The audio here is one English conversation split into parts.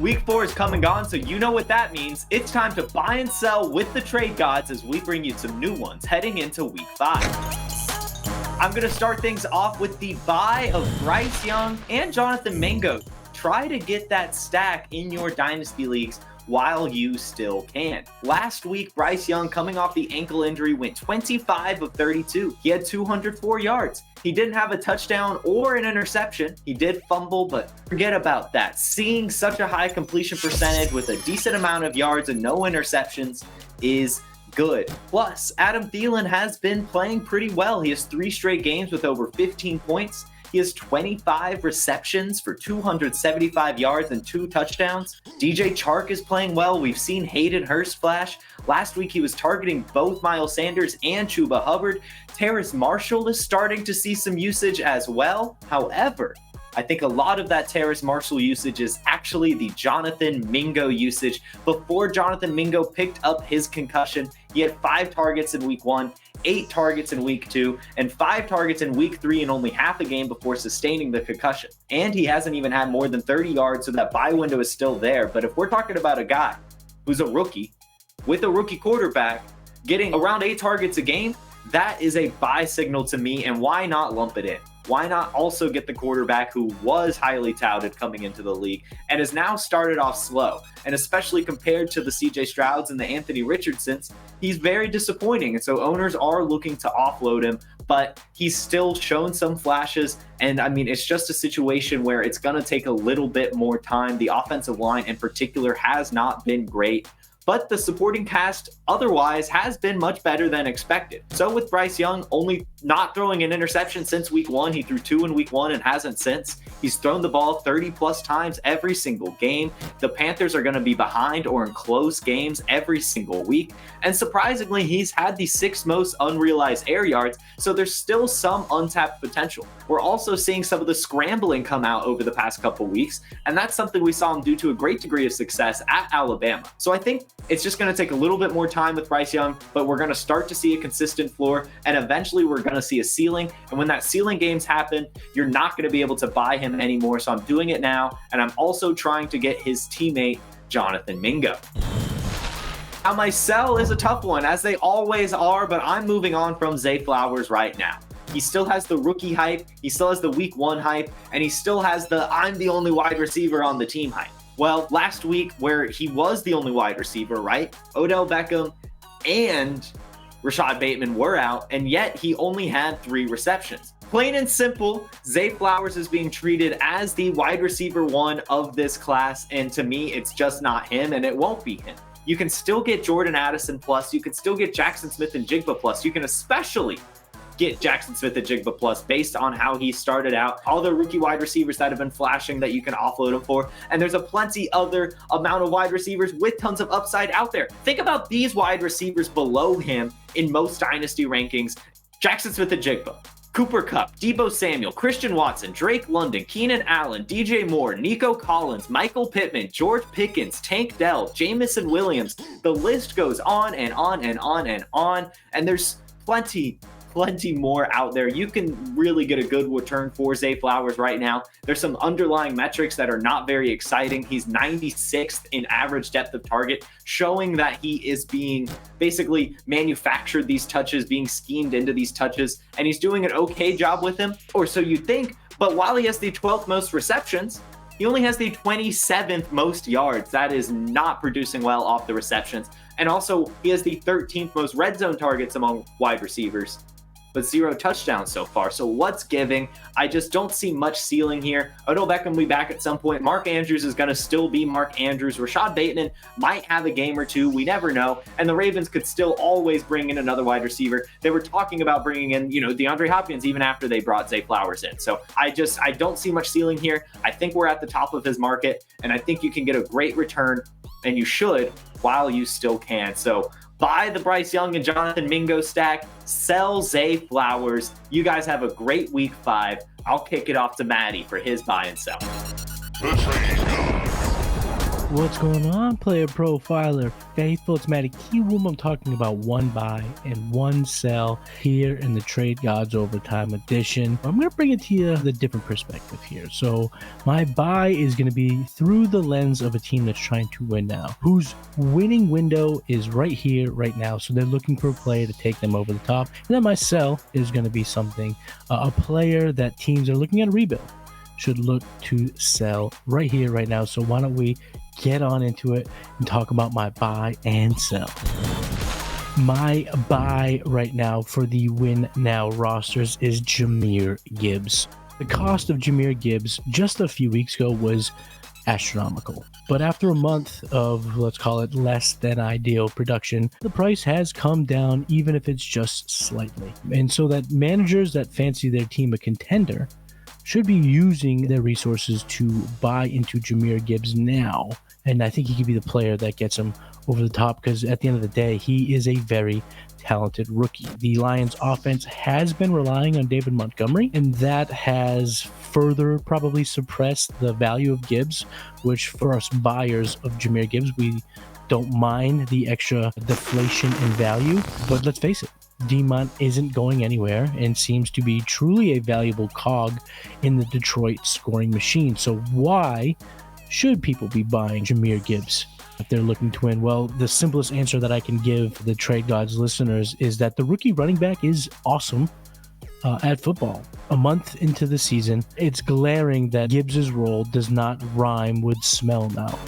Week 4 is coming on, so you know what that means. It's time to buy and sell with the trade gods as we bring you some new ones heading into Week 5. I'm going to start things off with the buy of Bryce Young and Jonathan Mingo. Try to get that stack in your Dynasty leagues while you still can. Last week, Bryce Young, coming off the ankle injury, went 25 of 32. He had 204 yards. He didn't have a touchdown or an interception. He did fumble, but forget about that. Seeing such a high completion percentage with a decent amount of yards and no interceptions is good. Plus, Adam Thielen has been playing pretty well. He has 3 straight games with over 15 points. He has 25 receptions for 275 yards and 2 touchdowns. DJ Chark is playing well. We've seen Hayden Hurst flash. Last week, he was targeting both Miles Sanders and Chuba Hubbard. Terrace Marshall is starting to see some usage as well. However, I think a lot of that Terrace Marshall usage is actually the Jonathan Mingo usage. Before Jonathan Mingo picked up his concussion, he had 5 targets in week 1, 8 targets in week 2, and 5 targets in week 3 in only half a game before sustaining the concussion. And he hasn't even had more than 30 yards, so that buy window is still there. But if we're talking about a guy who's a rookie with a rookie quarterback getting around 8 targets a game, that is a buy signal to me, and why not lump it in? Why not also get the quarterback who was highly touted coming into the league and has now started off slow? And especially compared to the CJ Strouds and the Anthony Richardsons, he's very disappointing. And so owners are looking to offload him, but he's still shown some flashes. And I mean, it's just a situation where it's going to take a little bit more time. The offensive line in particular has not been great, but the supporting cast otherwise has been much better than expected. So with Bryce Young only not throwing an interception since week 1, he threw 2 in week 1 and hasn't since. He's thrown the ball 30 plus times every single game. The Panthers are going to be behind or in close games every single week. And surprisingly, he's had the 6th most unrealized air yards, so there's still some untapped potential. We're also seeing some of the scrambling come out over the past couple weeks, and that's something we saw him do to a great degree of success at Alabama. So I think it's just going to take a little bit more time with Bryce Young, but we're going to start to see a consistent floor, and eventually we're going to see a ceiling. And when that ceiling games happen, you're not going to be able to buy him anymore. So I'm doing it now, and I'm also trying to get his teammate, Jonathan Mingo. Now, my sell is a tough one, as they always are, but I'm moving on from Zay Flowers right now. He still has the rookie hype, he still has the week 1 hype, and he still has the I'm the only wide receiver on the team hype. Well, last week, where he was the only wide receiver, right? Odell Beckham and Rashad Bateman were out, and yet he only had 3 receptions. Plain and simple, Zay Flowers is being treated as the wide receiver 1 of this class, and to me, it's just not him, and it won't be him. You can still get Jordan Addison plus, you can still get Jackson Smith and Jigba plus, you can especially get Jackson Smith and Jigba plus based on how he started out, all the rookie wide receivers that have been flashing that you can offload him for, and there's a plenty other amount of wide receivers with tons of upside out there. Think about these wide receivers below him in most dynasty rankings: Jackson Smith and Jigba, Cooper Kupp, Deebo Samuel, Christian Watson, Drake London, Keenan Allen, DJ Moore, Nico Collins, Michael Pittman, George Pickens, Tank Dell, Jamison Williams. The list goes on and on and on and on, and there's plenty more out there. You can really get a good return for Zay Flowers right now. There's some underlying metrics that are not very exciting. He's 96th in average depth of target, showing that he is being basically manufactured these touches, being schemed into these touches, and he's doing an okay job with them, or so you think. But while he has the 12th most receptions, he only has the 27th most yards. That is not producing well off the receptions. And also, he has the 13th most red zone targets among wide receivers, but 0 touchdowns so far. So what's giving? I just don't see much ceiling here. Odell Beckham will be back at some point. Mark Andrews is going to still be Mark Andrews. Rashad Bateman might have a game or 2. We never know. And the Ravens could still always bring in another wide receiver. They were talking about bringing in, DeAndre Hopkins even after they brought Zay Flowers in. So I don't see much ceiling here. I think we're at the top of his market, and I think you can get a great return, and you should, while you still can. So buy the Bryce Young and Jonathan Mingo stack, sell Zay Flowers. You guys have a great week 5. I'll kick it off to Maddie for his buy and sell. What's going on, player profiler faithful? It's Matty Keywoom. I'm talking about one buy and one sell here in the Trade Gods Overtime Edition. I'm going to bring it to you the different perspective here. So my buy is going to be through the lens of a team that's trying to win now, whose winning window is right here, right now. So they're looking for a player to take them over the top. And then my sell is going to be something, a player that teams are looking at a rebuild should look to sell right here, right now. So why don't we get on into it and talk about my buy and sell. My buy right now for the win now rosters is Jahmyr Gibbs. The cost of Jahmyr Gibbs just a few weeks ago was astronomical, but after a month of, let's call it, less than ideal production, the price has come down, even if it's just slightly. And so that managers that fancy their team a contender should be using their resources to buy into Jahmyr Gibbs now. And I think he could be the player that gets him over the top, because at the end of the day, he is a very talented rookie. The Lions offense has been relying on David Montgomery, and that has further probably suppressed the value of Gibbs, which for us buyers of Jahmyr Gibbs, we don't mind the extra deflation in value. But let's face it, D-Mont isn't going anywhere and seems to be truly a valuable cog in the Detroit scoring machine. So why should people be buying Jahmyr Gibbs if they're looking to win? Well, the simplest answer that I can give the Trade Gods listeners is that the rookie running back is awesome at football. A month into the season, it's glaring that Gibbs's role does not rhyme with smell now.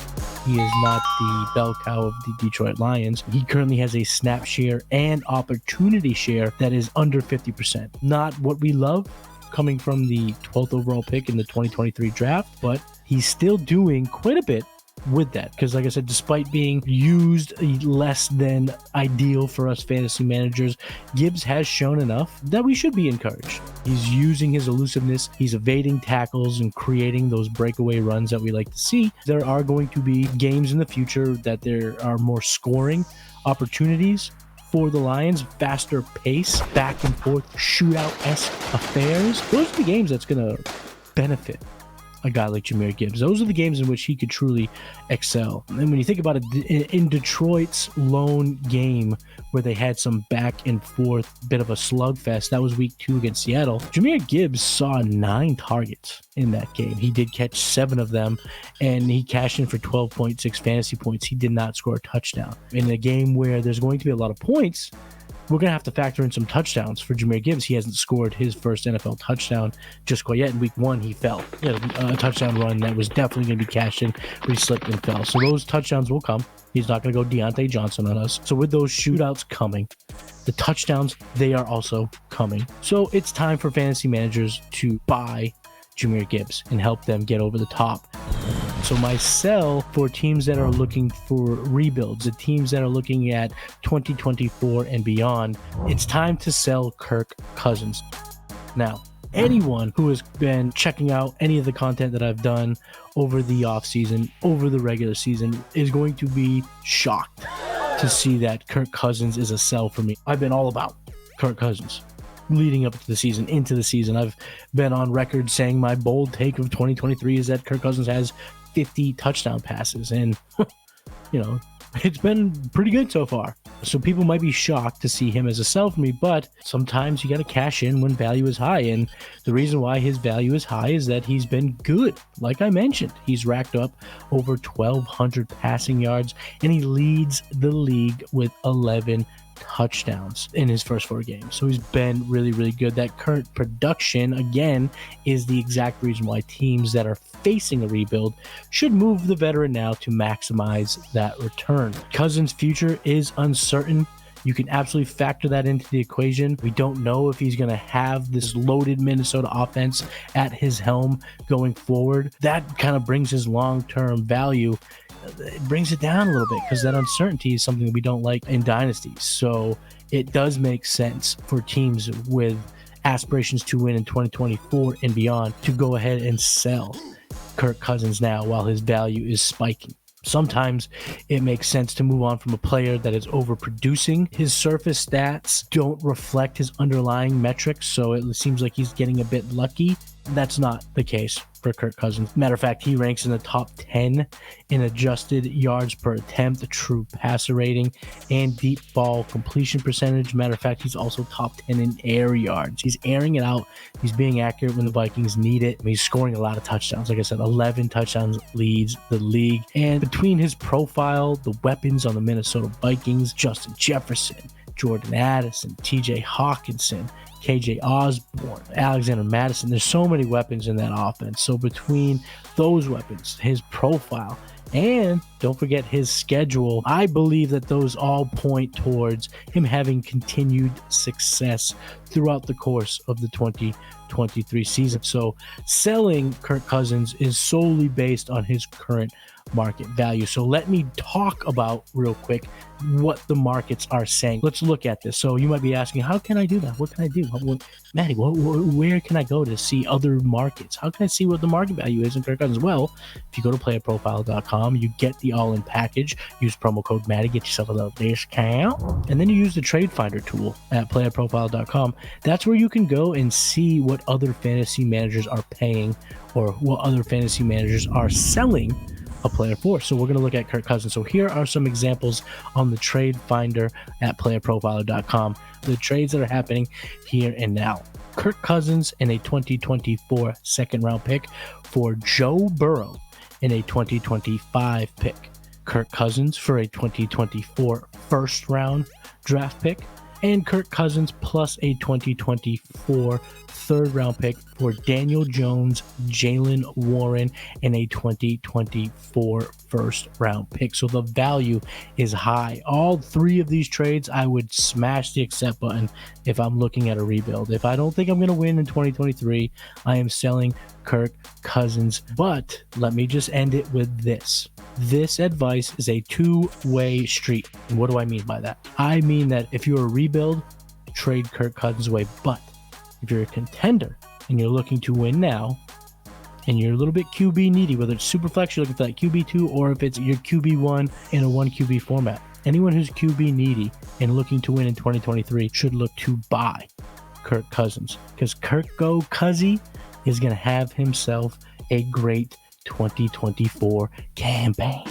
He is not the bell cow of the Detroit Lions. He currently has a snap share and opportunity share that is under 50%. Not what we love coming from the 12th overall pick in the 2023 draft, but he's still doing quite a bit with that, because like I said, despite being used less than ideal for us fantasy managers, Gibbs has shown enough that we should be encouraged. He's using his elusiveness, he's evading tackles and creating those breakaway runs that we like to see. There are going to be games in the future that there are more scoring opportunities for the Lions, faster pace, back and forth, shootout-esque affairs. Those are the games that's going to benefit a guy like Jahmyr Gibbs. Those are the games in which he could truly excel. And when you think about it, in Detroit's lone game where they had some back and forth bit of a slugfest, that was week 2 against Seattle, Jahmyr Gibbs saw 9 targets in that game. He did catch 7 of them, and he cashed in for 12.6 fantasy points. He did not score a touchdown. In a game where there's going to be a lot of points, we're going to have to factor in some touchdowns for Jahmyr Gibbs. He hasn't scored his first NFL touchdown just quite yet. In week 1, he fell. He had a touchdown run that was definitely going to be cashed in, but he slipped and fell. So those touchdowns will come. He's not going to go Deontay Johnson on us. So with those shootouts coming, the touchdowns, they are also coming. So it's time for fantasy managers to buy Jahmyr Gibbs and help them get over the top. So my sell for teams that are looking for rebuilds, the teams that are looking at 2024 and beyond, it's time to sell Kirk Cousins. Now, anyone who has been checking out any of the content that I've done over the offseason, over the regular season, is going to be shocked to see that Kirk Cousins is a sell for me. I've been all about Kirk Cousins leading up to the season, into the season. I've been on record saying my bold take of 2023 is that Kirk Cousins has 50 touchdown passes, and you know, it's been pretty good so far. So people might be shocked to see him as a sell for me, but sometimes you got to cash in when value is high, and the reason why his value is high is that he's been good. Like I mentioned, he's racked up over 1,200 passing yards, and he leads the league with 11 touchdowns in his first 4 games. So he's been really, really good. That current production, again, is the exact reason why teams that are facing a rebuild should move the veteran now to maximize that return. Cousins' future is uncertain. You can absolutely factor that into the equation. We don't know if he's going to have this loaded Minnesota offense at his helm going forward. That kind of brings his long-term value, it brings it down a little bit, because that uncertainty is something that we don't like in dynasties. So it does make sense for teams with aspirations to win in 2024 and beyond to go ahead and sell Kirk Cousins now while his value is spiking. Sometimes it makes sense to move on from a player that is overproducing. His surface stats don't reflect his underlying metrics, so it seems like he's getting a bit lucky. That's not the case for Kirk Cousins. Matter of fact, he ranks in the top 10 in adjusted yards per attempt, true passer rating, and deep ball completion percentage. Matter of fact, he's also top 10 in air yards. He's airing it out. He's being accurate when the Vikings need it. He's scoring a lot of touchdowns. Like I said, 11 touchdowns leads the league. And between his profile, the weapons on the Minnesota Vikings, Justin Jefferson, Jordan Addison, TJ Hawkinson, KJ Osborne, Alexander Madison. There's so many weapons in that offense. So between those weapons, his profile, and don't forget his schedule, I believe that those all point towards him having continued success throughout the course of the 2023 season. So selling Kirk Cousins is solely based on his current market value. So let me talk about real quick what the markets are saying. Let's look at this. So you might be asking, how can I do that? What can I do? Maddie, where can I go to see other markets? How can I see what the market value is in Kirk Cousins? Well, if you go to playerprofile.com, you get the all-in package. Use promo code Maddie, get yourself a little discount. And then you use the trade finder tool at playerprofile.com. That's where you can go and see what other fantasy managers are paying or what other fantasy managers are selling a player for. So we're going to look at Kirk Cousins. So here are some examples on the trade finder at playerprofiler.com. The trades that are happening here and now. Kirk Cousins in a 2024 second round pick for Joe Burrow in a 2025 pick. Kirk Cousins for a 2024 first round draft pick. And Kirk Cousins plus a 2024 third round pick for Daniel Jones, Jaylen Warren, and a 2024 first round pick. So the value is high. All three of these trades, I would smash the accept button if I'm looking at a rebuild. If I don't think I'm going to win in 2023, I am selling Kirk Cousins. But let me just end it with this. This advice is a two-way street. And what do I mean by that? I mean that if you're a rebuild, trade Kirk Cousins away. But if you're a contender and you're looking to win now, and you're a little bit QB needy, whether it's superflex, you're looking for that QB2, or if it's your QB1 in a 1 QB format, anyone who's QB needy and looking to win in 2023 should look to buy Kirk Cousins, because Kirk Go Cuzzy is going to have himself a great 2024 campaign.